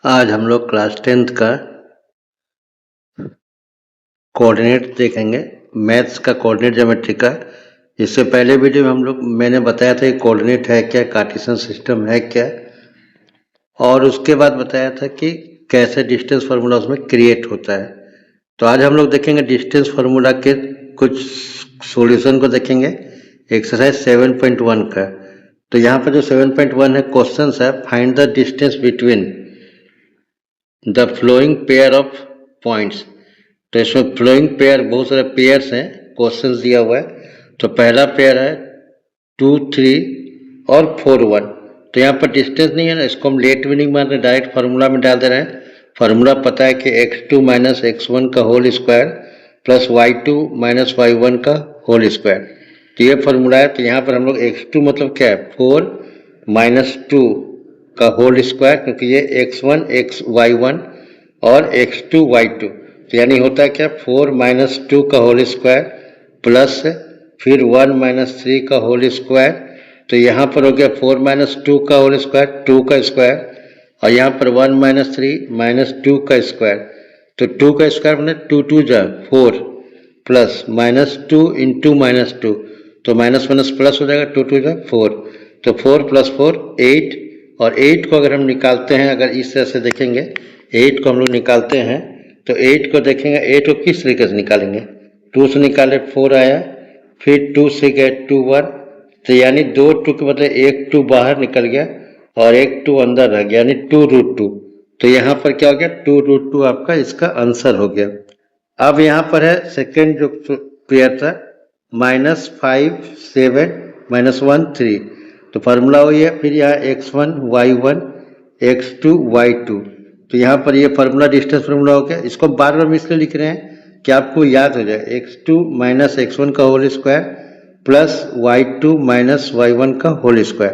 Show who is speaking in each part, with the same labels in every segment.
Speaker 1: आज हम लोग क्लास 10th का कोऑर्डिनेट देखेंगे, मैथ्स का कोऑर्डिनेट ज्योमेट्री का। इससे पहले वीडियो में मैंने बताया था कि कोऑर्डिनेट है क्या, कार्टेशियन सिस्टम है क्या, और उसके बाद बताया था कि कैसे डिस्टेंस फार्मूला उसमें क्रिएट होता है। तो आज हम लोग देखेंगे डिस्टेंस फार्मूला के कुछ सॉल्यूशन को देखेंगे, एक्सरसाइज 7.1 का। तो यहाँ पर जो 7.1 है क्वेश्चन है, find the distance between the flowing pair of points. तो इसमें फ्लोइंग पेयर बहुत सारे पेयर्स हैं, क्वेश्चन दिया हुआ है। तो पहला पेयर है 2, 3 और 4, 1। तो यहाँ पर डिस्टेंस नहीं है ना, इसको हम लेट भी नहीं मान रहे, डायरेक्ट फार्मूला में डाल दे रहे हैं। फार्मूला पता है कि x2 माइनस x1 का whole square plus y2 minus y1 का होल स्क्वायर। तो ये फार्मूला है। तो यहाँ पर हम लोग x2 मतलब क्या है, 4 माइनस 2 का होल स्क्वायर, क्योंकि ये x1 y1 और x2 y2। तो यानी होता है क्या, 4 माइनस 2 का होल स्क्वायर प्लस फिर 1 माइनस 3 का होल स्क्वायर। तो यहाँ पर हो गया 4 माइनस 2 का होल स्क्वायर, 2 का स्क्वायर, और यहाँ पर 1 माइनस 3 माइनस 2 का स्क्वायर। तो 2 का स्क्वायर मैंने 2 2 जा 4 प्लस माइनस 2 इंटू माइनस 2, तो माइनस माइनस प्लस हो जाएगा, 2 2 जा 4। तो 4 प्लस 4 8, और 8 को अगर हम निकालते हैं, अगर इस तरह से देखेंगे 8 को हम लोग निकालते हैं, तो 8 को देखेंगे, 8 को किस तरीके से निकालेंगे, 2 से निकाले 4 आया, फिर 2 से गए 2 1। तो यानी 2 2 के बदले 1 2 बाहर निकल गया और 1 2 अंदर रह गया, यानी 2 रूट 2। तो यहाँ पर क्या हो गया, 2 रूट 2 आपका इसका आंसर हो गया। अब यहाँ पर है सेकेंड जो पेयर था, -5 7 -1 3। तो फार्मूला वही है, फिर यहाँ x1 y1 x2 y2। तो यहाँ पर ये फार्मूला डिस्टेंस फार्मूला हो गया। इसको बार बार हम इसलिए लिख रहे हैं कि आपको याद हो जाए, x2 माइनस x1 का whole square plus y2 minus y1 का होल स्क्वायर।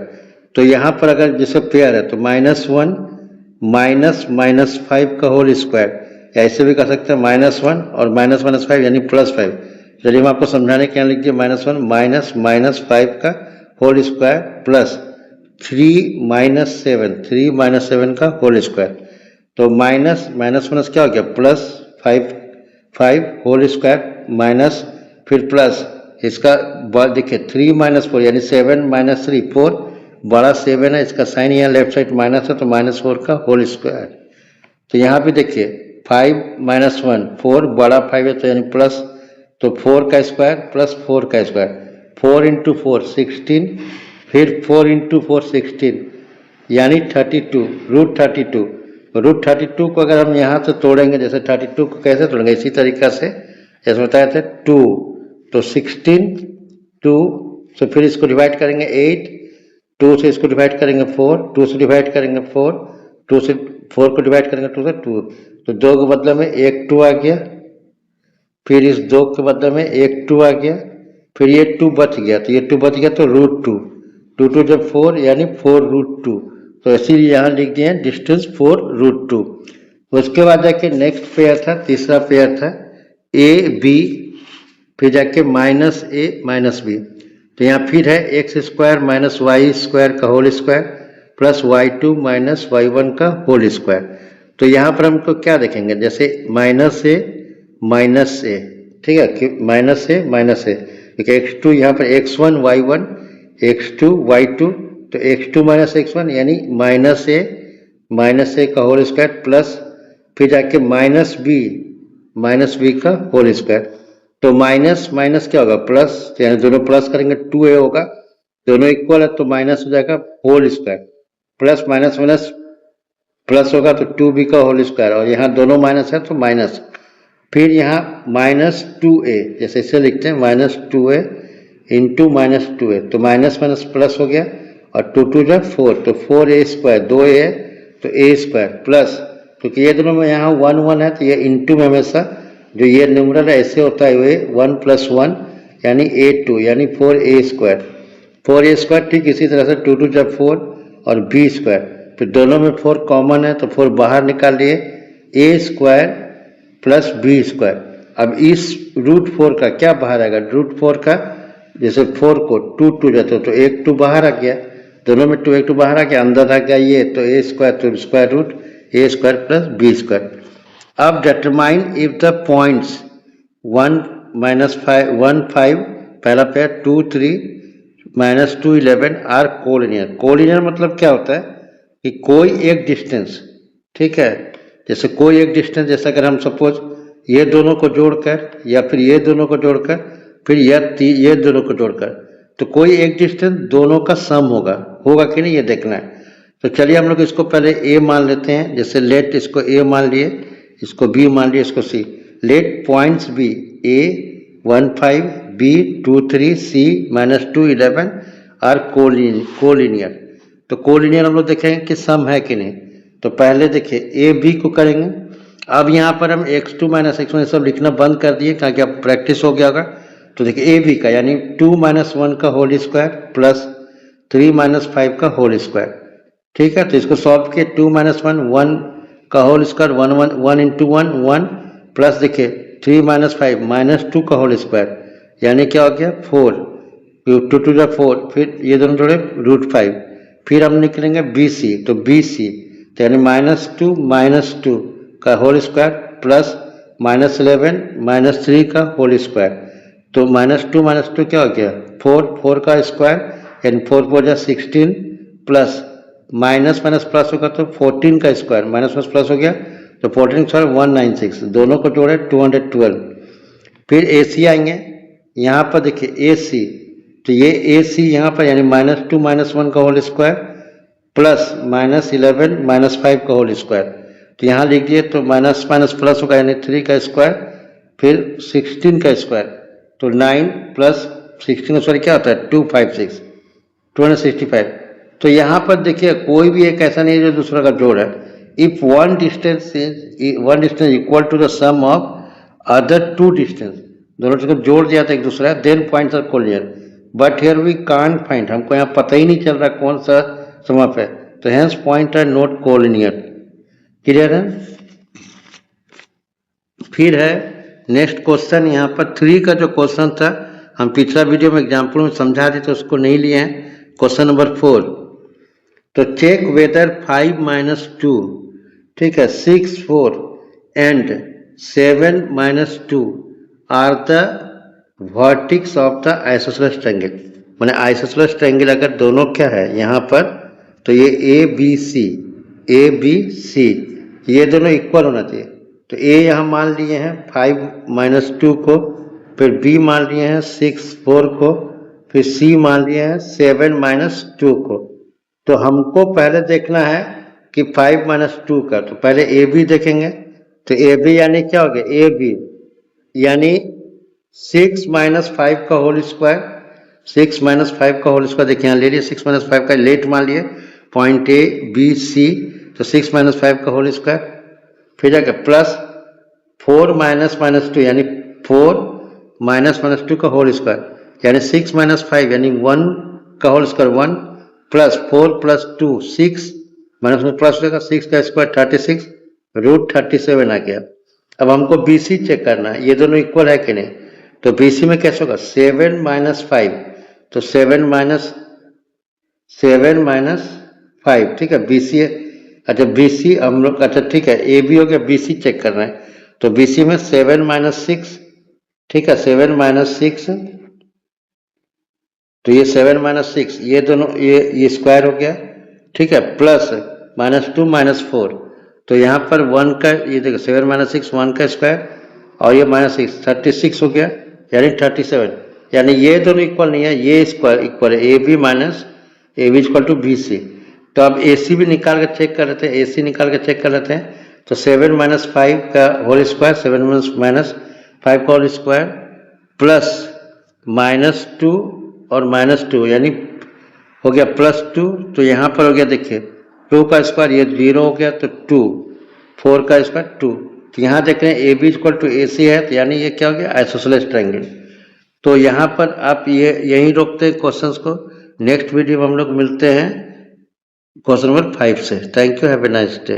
Speaker 1: तो यहाँ पर अगर जैसे पेयर है तो -1 माइनस माइनस 5 का होल स्क्वायर, ऐसे भी कर सकते हैं -1 और माइनस माइनस 5 यानी +5। चलिए हम आपको समझाने के यहाँ लिख दिए, -1 माइनस माइनस 5 का whole square plus 3 minus 7 3 minus 7 का होल स्क्वायर। तो माइनस माइनस माइनस क्या हो गया, +5 होल स्क्वायर माइनस फिर प्लस इसका देखिए 3 माइनस 4 यानी 7 माइनस 3 4, बड़ा 7 है, इसका साइन यहाँ लेफ्ट साइड माइनस है, तो -4 का होल स्क्वायर। तो यहाँ पे देखिए 5 माइनस 1 4, बड़ा 5 है तो यानी प्लस, तो 4 का स्क्वायर प्लस 4 का स्क्वायर, 4 इंटू 4 16, फिर 4 इंटू 4 16 यानी 32 रूट 32। रूट 32 को अगर हम यहाँ से तोड़ेंगे, जैसे 32 को कैसे तोड़ेंगे, इसी तरीका से जैसे बताया था 2, तो 16 2, तो फिर इसको डिवाइड करेंगे 8, 2 से इसको डिवाइड करेंगे 4, 2 से डिवाइड करेंगे 4, 2 से 4 को डिवाइड करेंगे 2 से 2, तो 2 के बदले में 1 2 आ गया, फिर इस 2 के बदले में 1 2 आ गया, फिर ये 2 बच गया, तो ये 2 बच गया तो रूट 2, 2 2 जब 4 यानी 4 रूट 2। तो इसीलिए यहाँ लिख दिए हैं डिस्टेंस 4 रूट 2। उसके बाद जाके नेक्स्ट पेयर था, तीसरा पेयर था ए बी, फिर जाके -a -b। तो यहाँ फिर है x square minus Y square का whole square plus y2 minus y1 का होल स्क्वायर। तो यहाँ पर हमको क्या देखेंगे, जैसे -a, ठीक है, कि -a, क्योंकि x2 यहाँ पर x1 y1 x2 y2, तो x2 माइनस x1 यानी -a का होल स्क्वायर प्लस फिर जाके -b का होल स्क्वायर। तो माइनस माइनस क्या होगा, प्लस, यानी दोनों प्लस करेंगे 2a होगा, दोनों इक्वल है तो माइनस हो जाएगा whole square, plus minus minus plus होगा तो 2b का होल स्क्वायर, और यहाँ दोनों माइनस है तो माइनस, फिर यहाँ -2a, जैसे इसे लिखते हैं -2a इंटू -2a, तो माइनस माइनस प्लस हो गया, और 2 2 जा 4, तो 4a स्क्वायर, 2a है तो a स्क्वायर प्लस, क्योंकि ये दोनों में यहाँ 1 1 है तो ये इंटू में हमेशा जो ये न्यूमरल ऐसे होता है, वे 1 + 1 यानी a2 यानी 4a स्क्वायर, 4a स्क्वायर। ठीक इसी तरह से 2 2 जब 4 और b स्क्वायर, फिर दोनों में 4 कॉमन है तो 4 बाहर निकाल लिए, a square plus b square. अब इस रूट 4 का क्या बाहर आएगा, रूट 4 का जैसे 4 को 2 2 जाते हो तो 1 2 बाहर आ गया, दोनों में 2 1 2 बाहर आ गया, अंदर आ गया ये, तो a स्क्वायर तो स्क्वायर रूट ए स्क्वायर प्लस बी स्क्वायर। अब डिटरमाइन इफ द पॉइंट्स 1 -5 1 5 पहला पेयर 2 3 -2 11 आर कोलिनियर। कोलिनियर मतलब क्या होता है कि कोई एक डिस्टेंस, ठीक है, जैसे कोई एक डिस्टेंस, जैसे अगर हम सपोज ये दोनों को जोड़कर या फिर ये दोनों को जोड़कर फिर ये दोनों को जोड़कर, तो कोई एक डिस्टेंस दोनों का सम होगा कि नहीं, ये देखना है। तो चलिए हम लोग इसको पहले ए मान लेते हैं। जैसे लेट इसको ए मान लिए, इसको बी मान लिए, इसको C. Let points be A 1 5 B 2 3 C -2 11 are collinear. तो कोलिनियर हम लोग देखेंगे कि सम है कि नहीं। तो पहले देखिए ए बी को करेंगे। अब यहाँ पर हम x2 - x1 सब लिखना बंद कर दिए ताकि अब प्रैक्टिस हो गया होगा। तो देखिए ए बी का यानी 2 - 1 का होल स्क्वायर प्लस 3 - 5 का होल स्क्वायर, ठीक है। तो इसको सॉल्व किए 2 - 1 1 का होल स्क्वायर 1 इंटू 1 1 प्लस देखिए 3 - 5 -2 का होल स्क्वायर यानी क्या हो गया 4 2 टू द 4, फिर ये दोनों जोड़े √5। फिर हम निकलेंगे बी सी। तो बी सी तो यानी -2 -2 का होल स्क्वायर प्लस -11 -3 का होल स्क्वायर। तो -2 -2 क्या हो गया 4 का स्क्वायर यानी 4 4 16 प्लस माइनस प्लस होगा तो 14 का स्क्वायर माइनस प्लस हो गया तो 14 स्क्वायर 196, दोनों को जोड़े 212। फिर ए सी आएंगे। यहाँ पर देखिए ए सी, तो ये ए सी यहाँ पर यानी -2 -1 का होल स्क्वायर प्लस -11 -5 का होल स्क्वायर। तो यहाँ लिख दिए तो माइनस प्लस होगा यानी 3 का स्क्वायर फिर 16 का स्क्वायर, तो 9 प्लस 16 का स्क्वायर क्या होता है 256 265। तो यहाँ पर देखिए कोई भी एक ऐसा नहीं है जो दूसरा का जोड़ है। If one distance equal to the sum of other two distance, दोनों को जोड़ दिया था एक दूसरा, then points are collinear. But here we can't find, हमको यहाँ पता ही नहीं चल रहा कौन सा सम ऑफ है, तो hence point are not collinear. Clear है। फिर है नेक्स्ट क्वेश्चन, यहाँ पर 3 का जो क्वेश्चन था हम पिछला वीडियो में एग्जाम्पल में समझा दी तो उसको नहीं लिए हैं। क्वेश्चन नंबर 4, तो चेक वेदर 5 - 2, ठीक है, 6 4 and 7 - 2 are the vertices of the isosceles triangle. माने आइसोसेलेस ट्रायंगल अगर दोनों क्या है यहाँ पर, तो ये ए बी सी ये दोनों इक्वल होना चाहिए। तो ए यहाँ मान लिए हैं 5 - 2 को, फिर बी मान लिए हैं 6 4 को, फिर सी मान लिए हैं 7 - 2 को। तो हमको पहले देखना है कि 5 - 2 का, तो पहले ए बी देखेंगे। तो ए बी यानी क्या हो गया ए बी यानी 6 - 5 का होल स्क्वायर, 6 - 5 का होल स्क्वायर देखिए यहाँ ले लिए 6 - 5 का लेट मान लिए पॉइंट ए बी सी, तो 6 - 5 का होल स्क्वायर, फिर जाकर प्लस 4 - 2 यानी 4 - 2 का होल स्क्वायर यानी 6 - 5 यानी 1 का होल स्क्वायर 1 प्लस 4 + 2 6 माइनस में प्लस होगा 6 का स्क्वायर 36 √37 आ गया। अब हमको बी सी चेक करना है, ये दोनों इक्वल है कि नहीं। तो बी सी में कैसे होगा 7 - 5, तो 7 - 5, ठीक है। बी सी, अच्छा बी सी हम लोग, अच्छा ठीक है ए बी हो गया, बी सी चेक करना है। तो बी सी में 7 - 6, ठीक है 7 - 6, तो ये 7 - 6 ये दोनों ये स्क्वायर हो गया, ठीक है, प्लस -2 - 4, तो यहाँ पर 1 का ये देखो 7 - 6 1 का स्क्वायर और ये -6 36 हो गया यानी 37, यानी ये दोनों इक्वल नहीं है, ये स्क्वायर इक्वल है A B equal to B C. तो अब ए सी भी निकाल कर चेक कर लेते हैं, ए सी निकाल कर चेक कर लेते हैं। तो 7 - 5 का होल स्क्वायर 7 - 5 का होल स्क्वायर प्लस -2 और -2 यानी हो गया +2, तो यहाँ पर हो गया देखिए 2 का स्क्वायर ये 0 हो गया तो 2, 4 का स्क्वायर 2, तो यहाँ देख रहे हैं ए बी इक्वल टू ए सी है, तो यानी ये क्या हो गया आइसोसेलेस ट्रायंगल। तो यहाँ पर आप ये यहीं रोकते हैं क्वेश्चंस को, नेक्स्ट वीडियो में हम लोग मिलते हैं क्वेश्चन नंबर 5 से। Thank you, have a nice day.